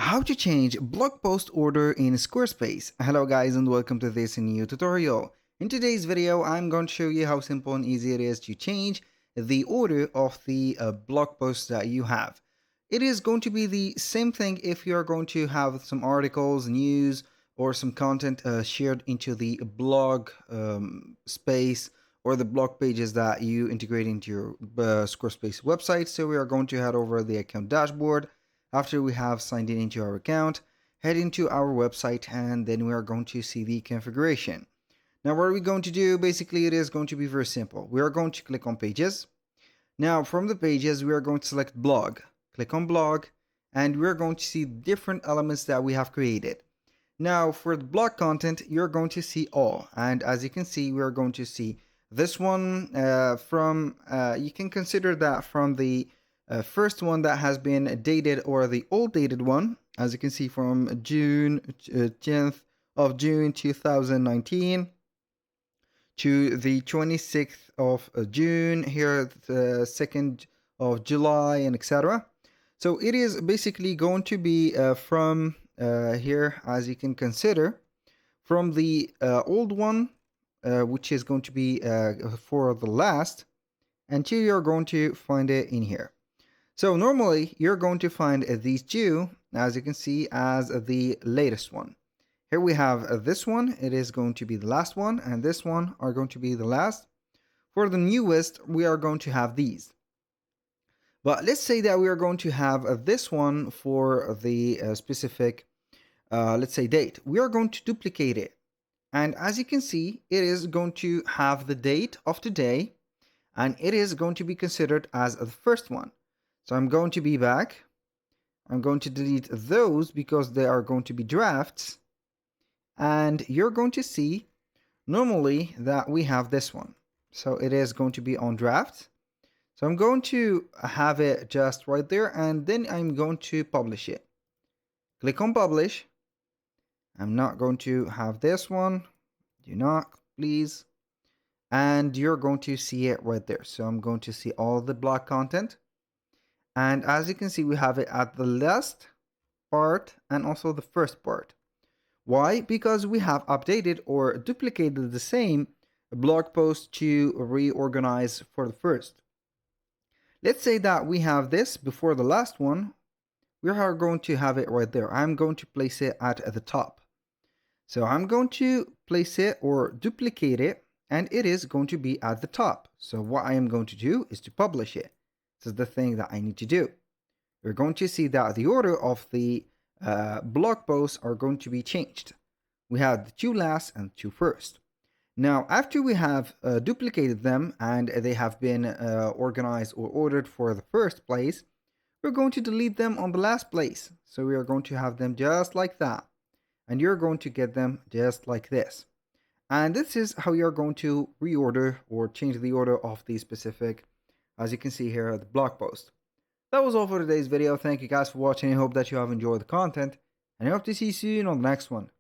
How to change blog post order in Squarespace. Hello guys and welcome to this new tutorial. In today's video I'm going to show you how simple and easy it is to change the order of the blog posts that you have. It is going to be the same thing if you're going to have some articles, news, or some content shared into the blog space or the blog pages that you integrate into your Squarespace website. So we are going to head over the account dashboard. After we have signed in into our account, head into our website and then we are going to see the configuration. Now what are we going to do? Basically it is going to be very simple. We are going to click on pages. Now from the pages we are going to select blog. Click on blog and we're going to see different elements that we have created. Now for the blog content you're going to see all, and as you can see we are going to see this one you can consider that from the first one that has been dated, or the old dated one, as you can see from June 10th of June 2019 to the 26th of June, here the 2nd of July, and etc. So it is basically going to be from here, as you can consider, from the old one, which is going to be for the last, until you're going to find it in here. So normally you're going to find these two, as you can see, as the latest one. Here we have this one, it is going to be the last one, and this one are going to be the last. For the newest, we are going to have these. But let's say that we are going to have this one for the specific, let's say, date. We are going to duplicate it. And as you can see, it is going to have the date of today, and it is going to be considered as the first one. So I'm going to be back. I'm going to delete those because they are going to be drafts. And you're going to see normally that we have this one. So it is going to be on draft. So I'm going to have it just right there, and then I'm going to publish it. Click on publish. I'm not going to have this one. Do not, please. And you're going to see it right there. So I'm going to see all the blog content. And as you can see, we have it at the last part and also the first part. Why? Because we have updated or duplicated the same blog post to reorganize for the first. Let's say that we have this before the last one. We are going to have it right there. I'm going to place it at the top. So I'm going to place it or duplicate it, and it is going to be at the top. So what I am going to do is to publish it. This is the thing that I need to do. We're going to see that the order of the blog posts are going to be changed. We have the two last and two first. Now, after we have duplicated them and they have been organized or ordered for the first place, we're going to delete them on the last place. So we are going to have them just like that. And you're going to get them just like this. And this is how you're going to reorder or change the order of the specific, as you can see here, the blog post. That was all for today's video. Thank you guys for watching. I hope that you have enjoyed the content, and I hope to see you soon on the next one.